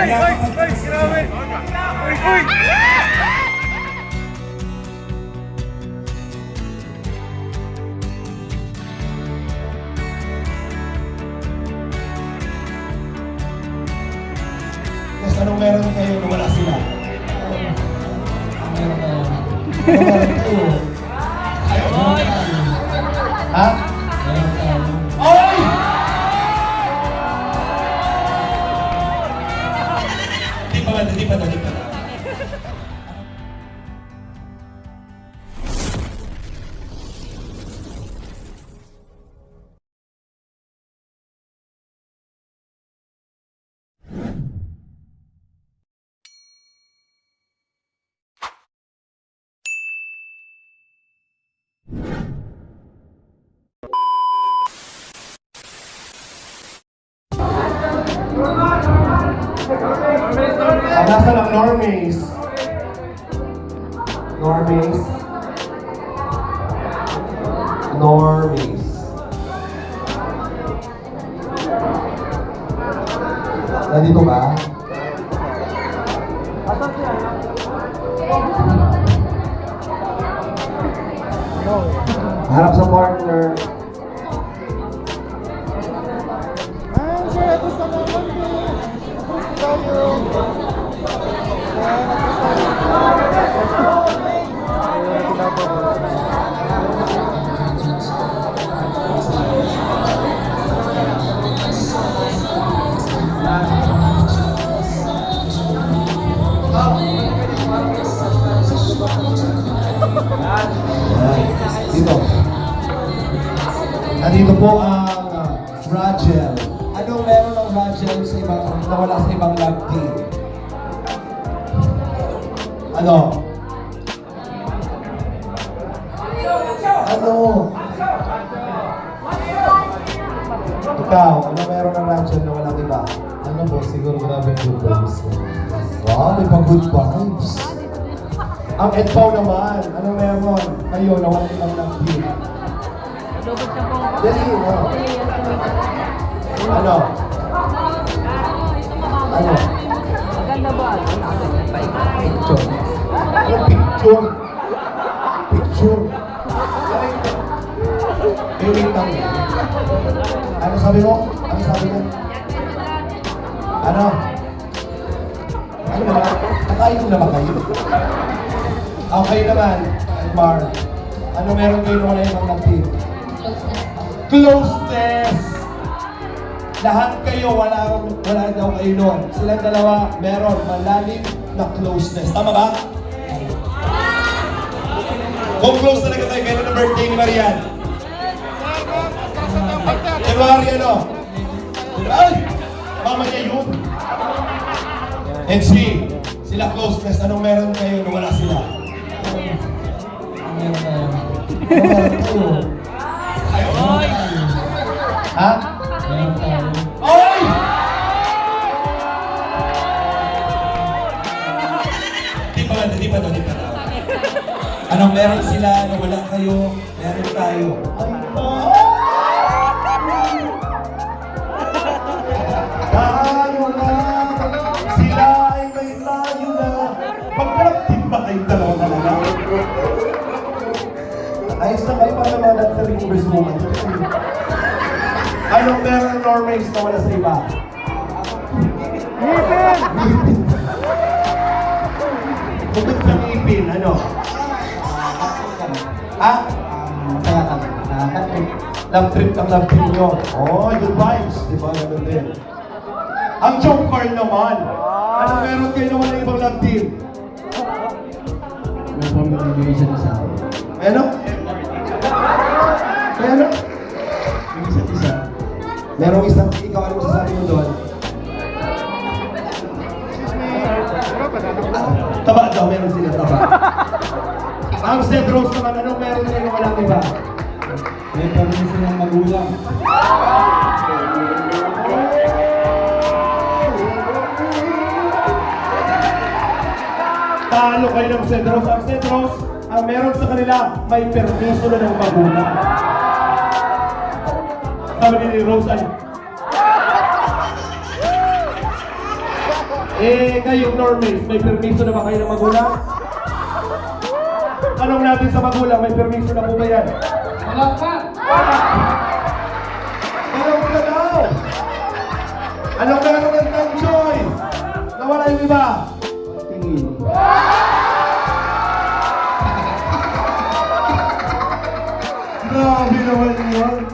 Grabe! Uy! Yes, anong meron kayo na wala sila? Meron kayo. Meron kayo. Ha? Meron kayo. Oy! Di pa. Nasa ng normies. Nandito ba? Harap sa partner. Dito. Nandito po ang Rachel. Anong meron ng Rachel sa ibang nawala sa ibang love team? Ano? Ikaw, ano meron ng Rachel na walang iba? Ano po, siguro grabe yung good vibes. Wow, may pang good vibes. Ang Edpaw naman, ano meron? Kayo na walang ibang love team. Dali, no? Ano? Ano? Maganda ba? Picture. Ano picture? Picture. Wait lang. Ano sabi mo? Ano sabi mo? Ano? Ano ba? Nakainom na ba kayo? Okay naman, Mar. Ano meron kayo na wala ibang love-team? Closeness! Lahat kayo, wala daw kayo nun. Silang dalawa, meron malalim na closeness. Tama ba? Kung close talaga kayo, kailan ang birthday ni Marian? January ano? Ay! Mama niya yun. And see, sila closeness, anong meron kayo na wala sila? Meron kayo. Meron kayo. Oy! Ha? Meron kayo. Oy! Di pa. Anong meron sila na wala kayo? Meron tayo. Ay, tayo na, sila ay may tayo na. Pagkalaptin ba kayo dalawa talaga? Ayos na kayo para mga nag-reverse moment. Anong meron ng normies na wala sa iba? Ngipin! Bukod sa ngipin, ano? Ha? Masaya kami. Nakaka-trip. Love trip nyo. Oh, good vibes. Di ba? Ganun din. Ang joker naman. Ano meron kayo naman ng ibang love team? May communication sa akin. Ano? Ano? Yung isa't isa. Merong isang ikaw, ano masasabi mo doon? Taba daw, meron sila taba. Ang Seth Rose naman, anong meron kayo walang iba? May permission ng magulang. Talo kayo ng Seth Rose. Ang Seth Rose, ang meron sa kanila, may permiso na ng magulang. Sabi ni Rose, ay, Kayong normies, may permiso na ba kayo ng magulang? Tanong natin sa magulang, may permiso na po ba yan? Wala pa. Tanong ka daw! Anong meron ng Joy? Nawala yung iba? Tingin. Grabe naman yun.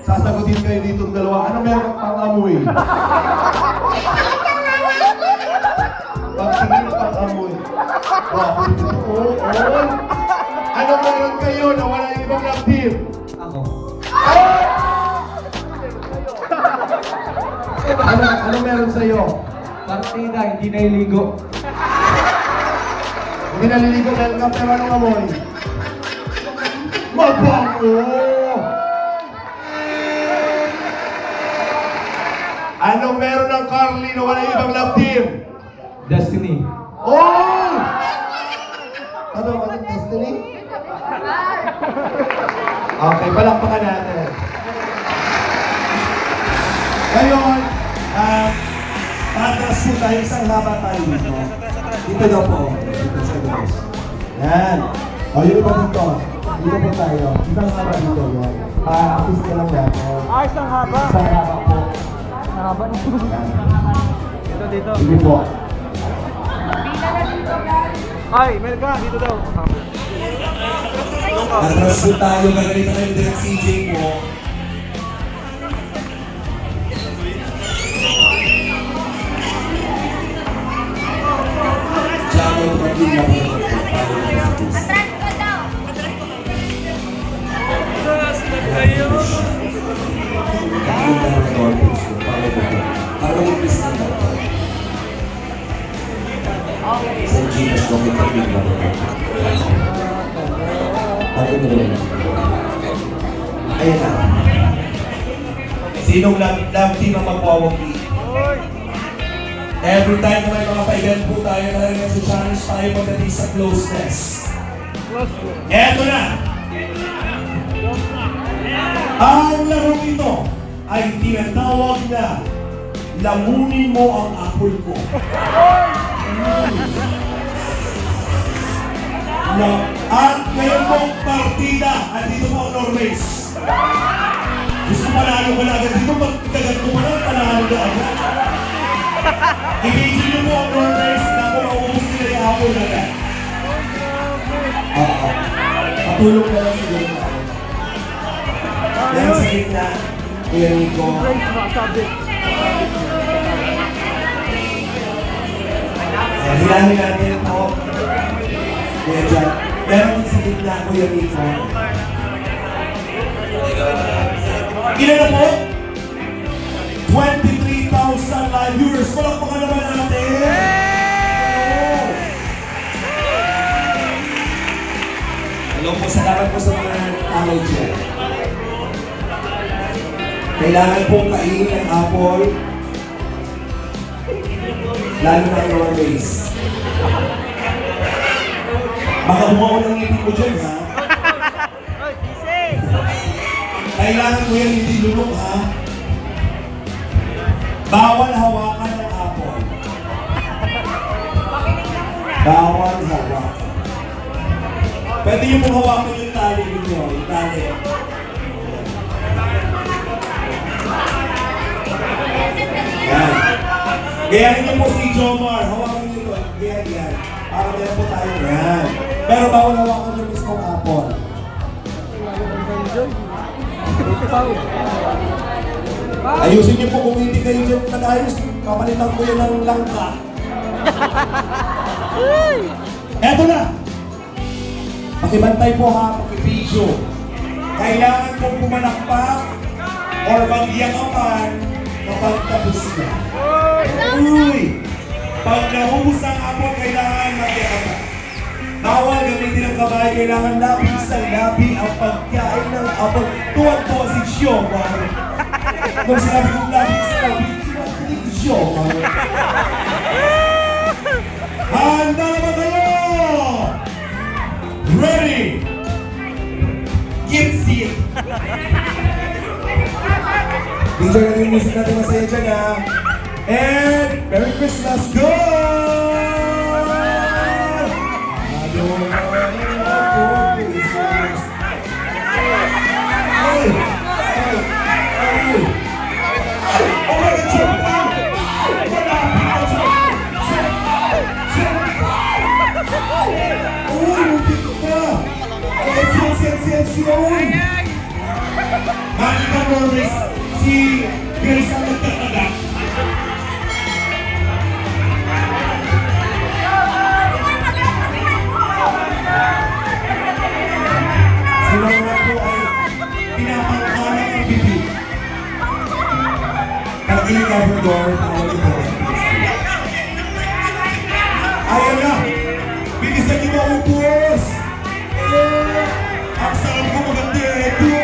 Sasagutin kayo ditong dalawa. Ano meron pang amoy? Pagtingin pang amoy. Oo. Ano meron kayo na wala yung ibang love team? Ako. Ano meron sa'yo? Partida, hindi nailigo. Hindi naliligo dahil ka pero anong amoy? Mabango! Anong meron ng Carly na wala yung ibang love team? Destiny. Oh! Ano Destiny? Okay, palakpakan natin. Ngayon, patras po tayo, isang haba tayo dito. Dito daw po. Dito sa guys. Yan. O, yun po dito. Dito po tayo. Isang haba dito. Yan. Pa-assist ka lang natin. Isang haba. Isang haba po. Ang haba na. Yan. Dito. Sige po. Ay, Melga, dito daw. Atras po tayo. Magaling na din ang CJ po. Sa Gcash ko may taping ba? Ako na rin. Ayan na. Sinong love team ang magwawagi? Every time na may mga pa-event po tayo na rin sa challenge tayo pagdating sa closeness. Eto na! Ang larong ito ay tinatawag na lamunin mo ang apple ko. No. At ngayon pong partida, at dito po ang Normays. Gusto panalo ka na agad dito, magkagat ko pa lang, panalo na agad. Ibigin niyo po ang Normays na kung maubos nila yung apple na agad. Patulong na lang siguro na. Yan sa gitna, Kuya Rico. Hilangin natin ito. Kuya Jack. Meron din sa gitna, Kuya Rico. Ilan na po? 23,000 live viewers. Palakpakan naman natin. Hello po, salamat po sa mga tawag dyan. Kailangan pong kainin ng apple. Lalo na yung Normays. Baka buka ko ng ngipin ko dyan, ha? Kailangan ko yan hindi lulok, ha? Bawal hawakan ng apple. Bawal hawakan. Pwede yung pong hawakan yung tali ninyo, yung tali. Yan. Gayahin niyo po si Jomar. Hawakan niyo ito. Gayahin yan. Para meron po tayo. Yan. Pero bawal hawakan yung mismong apple. Ayusin niyo po kung hindi kayo dyan nag-ayos. Kapalitan ko yan ng langka. Eto na. Pakibantay po ha. Pakibidyo. Kailangan pong pumalakpak or magyakapan kapag tapos na. Uy! Pag naubos ang apple, kailangan magyakapan. Bawal gamitin ang kabay, kailangan labi sa labi ang pagkain ng apple. Tuwan-tuwa si Xiomar. Nung sinabi kong labi sa labi, tuwan-tuwa si Xiomar. Handa na ba kayo? Ready? Get seat! Enjoy natin yung music natin masaya dyan ha. And, very Christmas, go! Makita Morris, si Grace ang nagkakagat. Sila nga po ay pinapangkalan ng bibig. Pag-ili Labrador, tawag ito sa Pilipinas. Ayan na! Bilisan niyo maubos! Ang sarap ko maganda ito!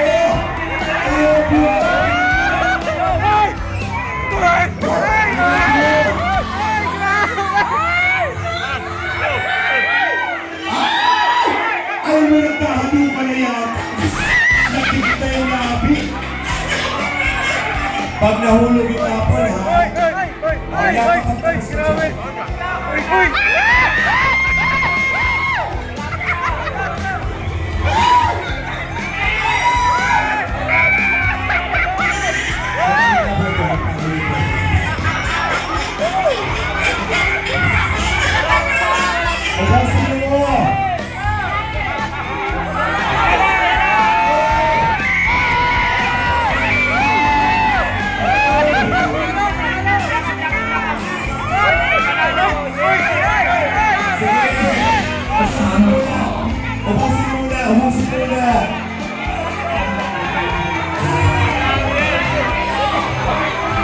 Ay, may nagkahalo ka na yan. Nakikita yung labi. Pag nahulog yung kapal, ha?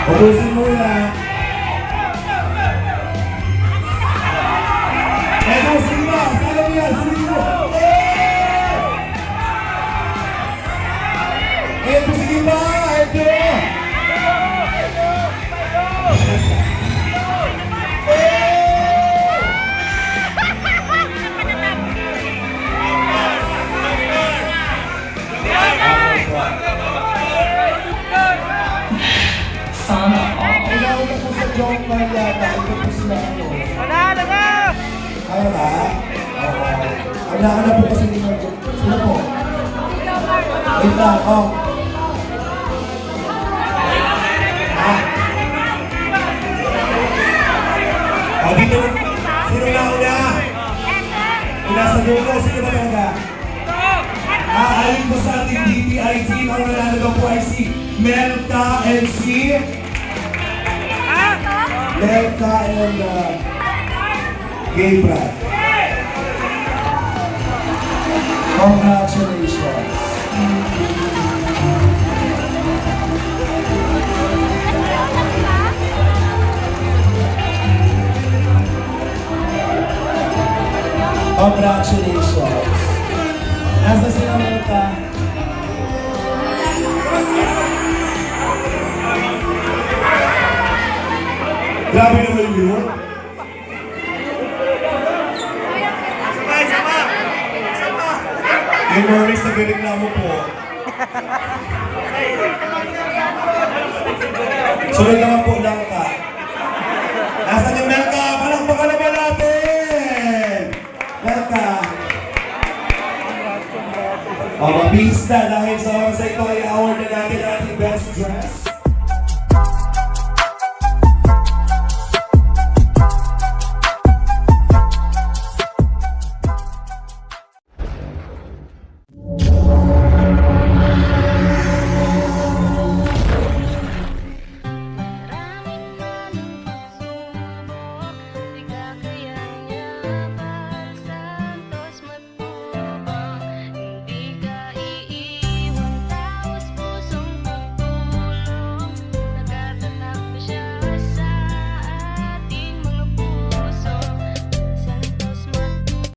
Ubusin muna. Eto, sige ba? Sala mo yan, sige mo. Eto, sige ba? Eto. Kailangan ko po sa joke na yata. Ito po sila ako. Wala na! Kaya ba? Oo. Ang nakalap po kasi nila. Sila po. Wait lang, oh. Ah. Oh, dito. Sino na una? Una sa dulo. Sino ba talaga? Ayon ko sa ating DTI team, ang nanalo po ay si Melka and si Melka and Gabriel. Congratulations. Congratulations. Nasa sila Melka? Grabe naman yun. Yung Morris na reklamo po. Sunod naman po lang ka. Nasaan yung Melka? Palakpakan naman natin! Melka. O, mabihis na dahil sa ito ay award na natin ang